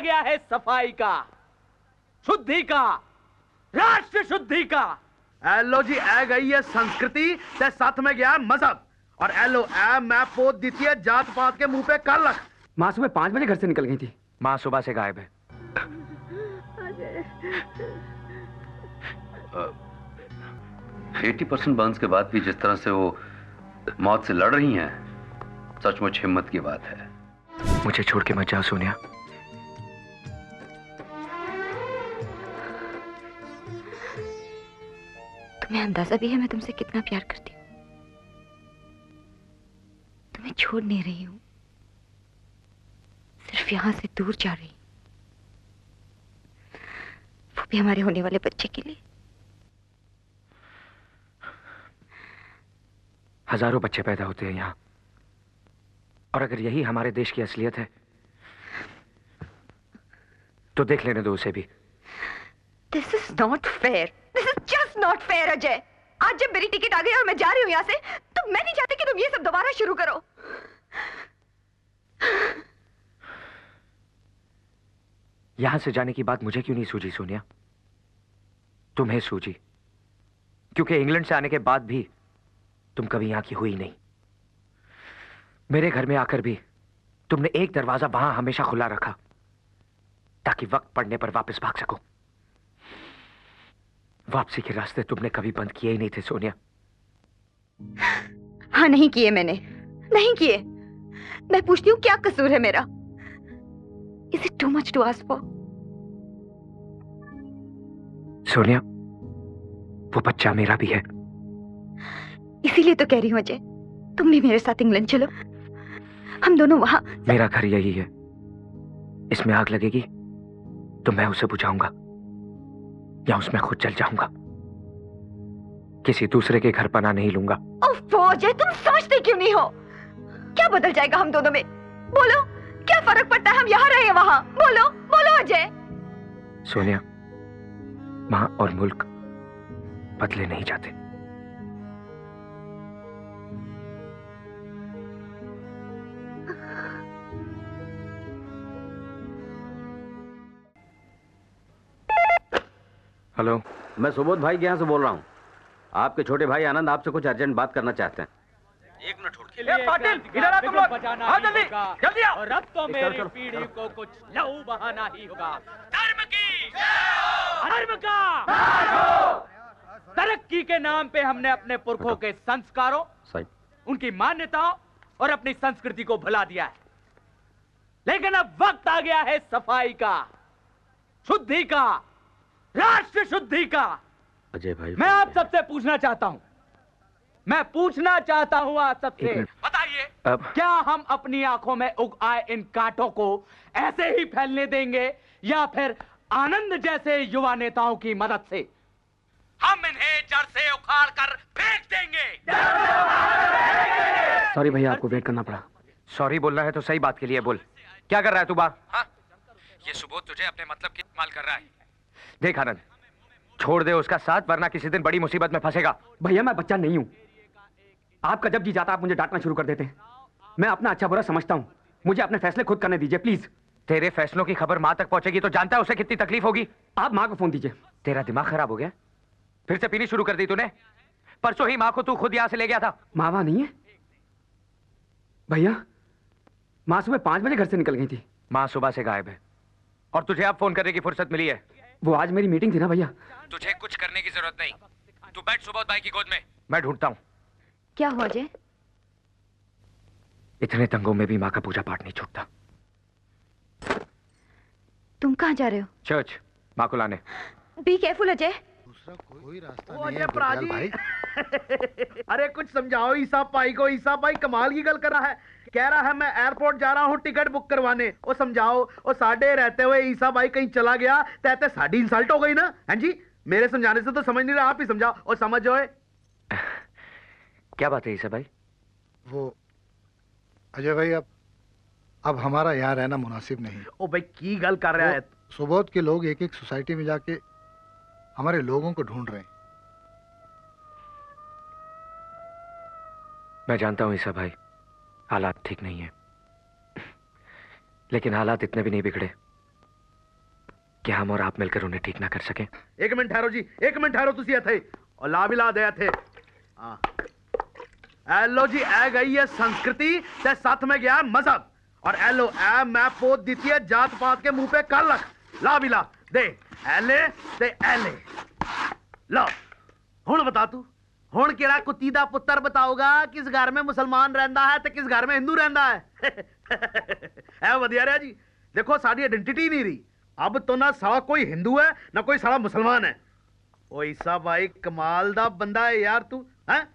गया है सफाई का, शुद्धि का, राष्ट्र शुद्धि का। एलो जी आ गई है संस्कृति ते साथ में गया मजहब और एलो ए मैं पोत दी है जात पात के मुंह पे कलख। माँ सुबह 5 बजे घर से निकल गई थी। माँ सुबह से गायब है। 80% बर्न्स के बाद भी जिस तरह से वो मौत से लड़ रही हैं, सचमुच हिम्मत की बात है। मुझे छोड़ के मत जाओ सोनिया। तुम्हें अंदाजा भी है मैं तुमसे कितना प्यार करती हूँ। तुम्हें छोड़ नहीं रही हूँ, सिर्फ यहां से दूर जा रही हूँ, वो भी हमारे होने वाले बच्चे के लिए। हजारों बच्चे पैदा होते हैं यहाँ, और अगर यही हमारे देश की असलियत है तो देख लेने दो उसे भी। This is not fair. This is just not fair, Ajay. आज जब मेरी टिकट आ गई और मैं जा रही हूँ यहाँ से, तो मैं नहीं चाहती कि तुम ये सब दोबारा शुरू करो। यहां से जाने की बात मुझे क्यों नहीं सूझी सोनिया? तुम्हें सूझी, क्योंकि इंग्लैंड से आने के बाद भी तुम कभी यहां की हुई नहीं। मेरे घर में आकर भी तुमने एक दरवाजा वहां हमेशा खुला रखा ताकि वक्त पड़ने पर वापस भाग सको। वापसी के रास्ते तुमने कभी बंद किए ही नहीं थे सोनिया। हाँ, नहीं किए मैंने, नहीं किए। मैं पूछती हूँ क्या कसूर है मेरा? Is it too much to ask for? Sonia, वो बच्चा मेरा भी है। इसीलिए तो कह रही हूँ अजय, तुम भी मेरे साथ इंग्लैंड चलो, हम दोनों वहां। मेरा घर यही है। इसमें आग लगेगी तो मैं उसे बुझाऊंगा या उसमें खुद जल जाऊंगा। किसी दूसरे के घर पनाह नहीं लूंगा। ओफ अजय, तुम समझते क्यों नहीं हो? क्या बदल जाएगा हम दोनों में? बोलो, क्या फर्क पड़ता है हम यहाँ रहे वहां? बोलो बोलो अजय। सोनिया, मां और मुल्क बदले नहीं जाते। हेलो, मैं सुबोध भाई के यहाँ से बोल रहा हूँ। आपके छोटे भाई आनंद आपसे कुछ अर्जेंट बात करना चाहते हैं। एक मिनट छोड़ के लिए पाटिल, इधर आ तुम लोग। आओ जल्दी जल्दी आओ। और अब तो मेरी पीढ़ी को कुछ लहू बहाना ही होगा। धर्म की धर्म का तरक्की के नाम पे हमने अपने पुरखों के संस्कारों, उनकी मान्यताओं और अपनी संस्कृति को भुला दिया है। लेकिन अब वक्त आ गया है सफाई का, शुद्धि का, राष्ट्र शुद्धि का। अजय भाई, मैं आप सबसे पूछना चाहता हूं, मैं पूछना चाहता हूं आप सबसे, बताइए क्या हम अपनी आंखों में उग आए इन कांटों को ऐसे ही फैलने देंगे या फिर आनंद जैसे युवा नेताओं की मदद से हम इन्हें जड़ से उखाड़ कर फेंक देंगे? सॉरी भैया, आपको वेट करना पड़ा। सॉरी बोलना है तो सही बात के लिए बोल। क्या कर रहा है तू बाहर? हाँ? ये सुबोध तुझे अपने मतलब की इस्तेमाल कर रहा है। देख आनंद, छोड़ दे उसका साथ, वरना किसी दिन बड़ी मुसीबत में फंसेगा। भैया मैं बच्चा नहीं हूं। आपका जब जी जाता आप मुझे डांटना शुरू कर देते हैं। मैं अपना अच्छा बुरा समझता हूं, मुझे अपने फैसले खुद करने दीजिए प्लीज। तेरे फैसलों की खबर माँ तक पहुंचेगी तो जानता है उसे कितनी तकलीफ होगी। आप माँ को फोन दीजिए। तेरा दिमाग खराब हो गया? फिर से पीनी शुरू कर दी तूने? परसों ही माँ को तू खुद यहाँ से ले गया था। माँ वहां नहीं है भैया। माँ सुबह 5 बजे घर से निकल गई थी। माँ सुबह से गायब है और तुझे अब फोन करने की फुर्सत मिली है। वो आज मेरी मीटिंग थी ना भैया। तुझे कुछ करने की जरूरत नहीं, तू बैठ सुबोध भाई की गोद में, मैं ढूंढता हूँ। क्या हुआ अजय? इतने तंगों में भी माँ का पूजा पाठ नहीं छूटता। तुम कहाँ जा रहे हो? चर्च, माँ को लाने। Be careful Ajay. दूसरा कोई रास्ता नहीं है भाई। अरे कुछ समझाओ ईसा भाई को। ईसा भाई कमाल की गल कर रहा है, कह रहा है मैं एयरपोर्ट जा रहा हूँ टिकट बुक करवाने। वो समझाओ, वो साढ़े रहते हुए ईसा भाई कहीं चला गया तो साड़ी इंसल्ट हो गई ना। हैं जी, मेरे समझाने से तो समझ नहीं रहा, आप ही समझाओ। और समझ जाओ। क्या बात है ईसा भाई? वो अजय भाई, अब हमारा यहाँ रहना मुनासिब नहीं। ओ भाई की गल कर रहा है? सुबोध के लोग एक एक सोसाइटी में जाके हमारे लोगों को ढूंढ रहे हैं। मैं जानता हूं ईसा भाई, हालात ठीक नहीं है, लेकिन हालात इतने भी नहीं बिगड़े क्या हम और आप मिलकर उन्हें ठीक ना कर सकें? एक मिनट ठहरो जी, एक मिनट ठहरो। तुसी थे और ला भी ला दे थे। हाँ एलो जी, ए गई है संस्कृति ते साथ में गया मजहब। और एलो ए मैं पोत दी है जात पात के मुंह पे कर रख। ला भी ला दे एले ते एले ला। हुण बता तू, हुण केड़ा कुत्ती दा पुत्तर बताओगा किस घर में मुसलमान रहंदा है ते किस घर में हिंदू रहंदा है? ऐ वधिया रहा जी। देखो साडी आइडेंटिटी नहीं रही। अब तो ना साला कोई हिंदू है ना कोई साला मुसलमान है। ओ ईसा भाई कमाल दा बंदा है यार तू, हैं?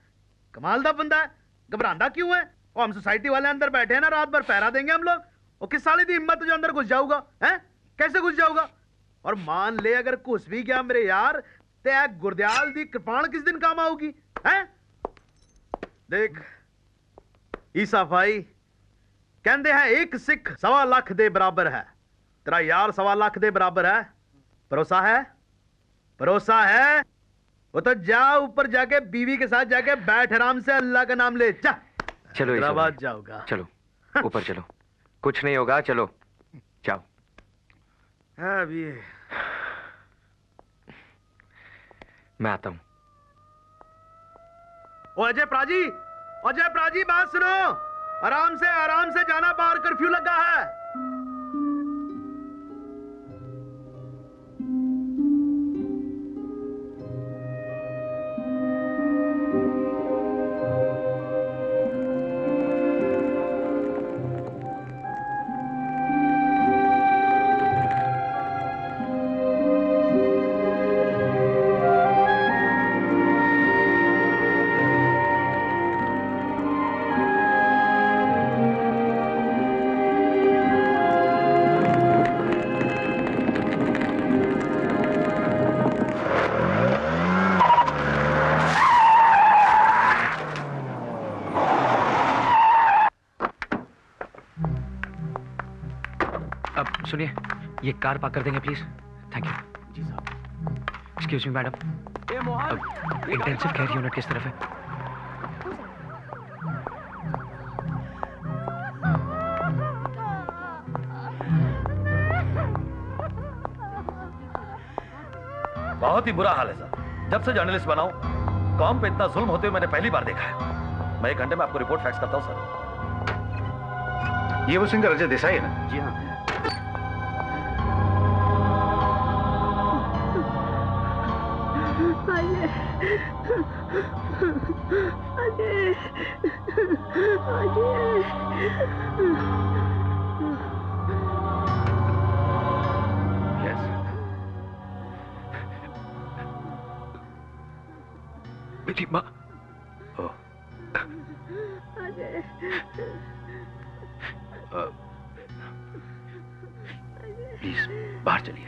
कमाल दा बंदा है। घबरांदा क्यों है? ओ हम सोसाइटी वाले अंदर बैठे हैं ना, रात भर पहरा देंगे हम लोग। ओ किस साले दी हिम्मत जो अंदर घुस जाऊगा, हैं? कैसे घुस जाऊगा? और मान ले अगर घुस भी गया मेरे यार ते गुरदयाल दी कृपाण किस दिन काम आऊगी, हैं? देख ईसा भाई कहते हैं एक सिख 1.25 लाख दे बराबर है। तेरा यार 1.25 लाख दे बराबर है। भरोसा है? भरोसा है? वो तो जा ऊपर जाके बीवी के साथ जाके बैठ आराम से, अल्लाह का नाम ले। जा चलो हैदराबाद जाओगा। चलो ऊपर चलो, कुछ नहीं होगा, चलो जाओ। अभी मैं आता हूं। ओ अजय प्राजी, अजय प्राजी बात सुनो। आराम से जाना, बाहर कर्फ्यू लगा है। सुनिए, ये कार पार्क कर देंगे प्लीज। Thank you. जी साहब। Excuse me madam, intensive care unit किस तरफ है? बहुत ही बुरा हाल है सर। जब से जर्नलिस्ट बनाऊं, कॉम पे इतना जुल्म होते हुए मैंने पहली बार देखा है। मैं 1 घंटे में आपको रिपोर्ट फैक्स करता हूं सर। ये वो सिंगर अजय देसाई है ना? जी हाँ। मेरी माँ। प्लीज बाहर चलिए,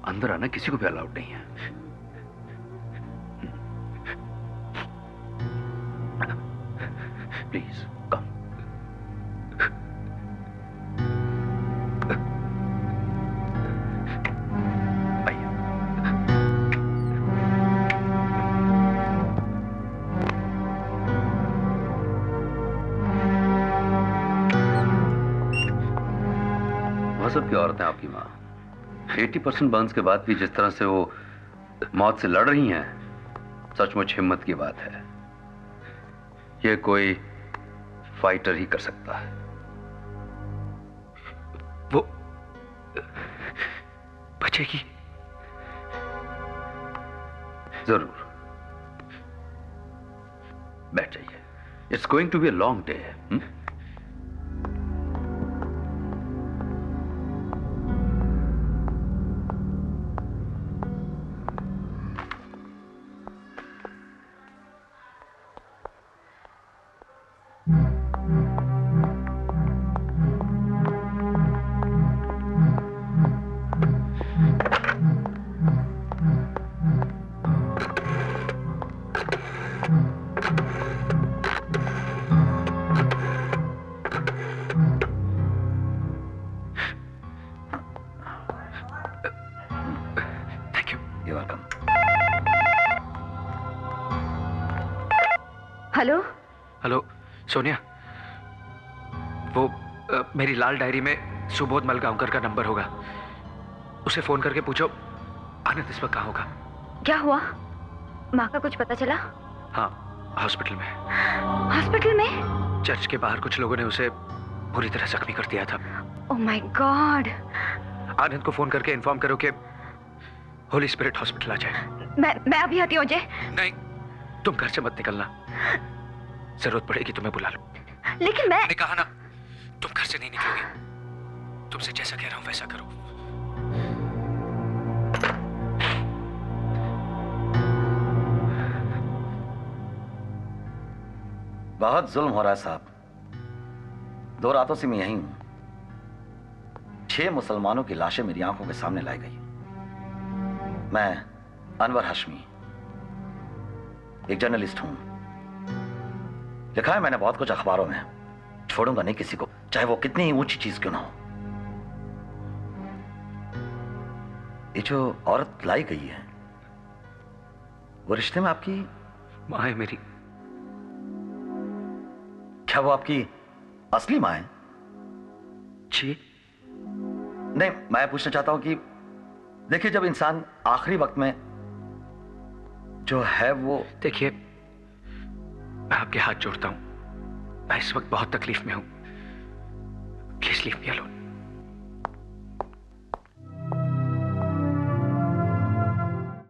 अंदर आना किसी को भी अलाउड नहीं है। Please come. गजब की औरत है आपकी माँ। 80% बर्न्स के बाद भी जिस तरह से वो मौत से लड़ रही हैं, सचमुच हिम्मत की बात है। ये कोई फाइटर ही कर सकता है। वो बचेगी जरूर। बैठ जाइए। It's going to be a long day. Hello hello Sonia, वो मेरी लाल डायरी में सुबोध मलगांवकर का नंबर होगा। उसे फोन करके पूछो आनंद इस वक्त कहाँ होगा। क्या हुआ? माँ का कुछ पता चला? हाँ, हॉस्पिटल में। हॉस्पिटल में? चर्च के बाहर कुछ लोगों ने उसे पूरी तरह जख्मी कर दिया था। Oh my God. आनंद को फोन करके इन्फॉर्म करो कि होली स्पिरिट हॉस्पिटल आ जाए। मैं अभी आती हूँ अजय। नहीं, तुम घर से मत निकलना, जरूरत पड़ेगी तुम्हें बुला लो। लेकिन मैंने कहा ना, तुम घर से नहीं निकलोगे। तुमसे जैसा कह रहा हूं वैसा करो। बहुत जुल्म हो रहा है साहब। 2 रातों से मैं यहीं हूं। 6 मुसलमानों की लाशें मेरी आंखों के सामने लाई गई। मैं अनवर हाशमी, एक जर्नलिस्ट हूं। लिखा है मैंने बहुत कुछ अखबारों में, छोड़ूंगा नहीं किसी को, चाहे वो कितनी ही ऊंची चीज क्यों ना हो। ये जो औरत लाई गई है, वो रिश्ते में आपकी माँ है मेरी। क्या वो आपकी असली माँ है? जी नहीं, मैं पूछना चाहता हूं कि देखिए, जब इंसान आखिरी वक्त में जो है वो... देखिए, मैं आपके हाथ जोड़ता हूं। मैं इस वक्त बहुत तकलीफ में हूं। Please leave me alone.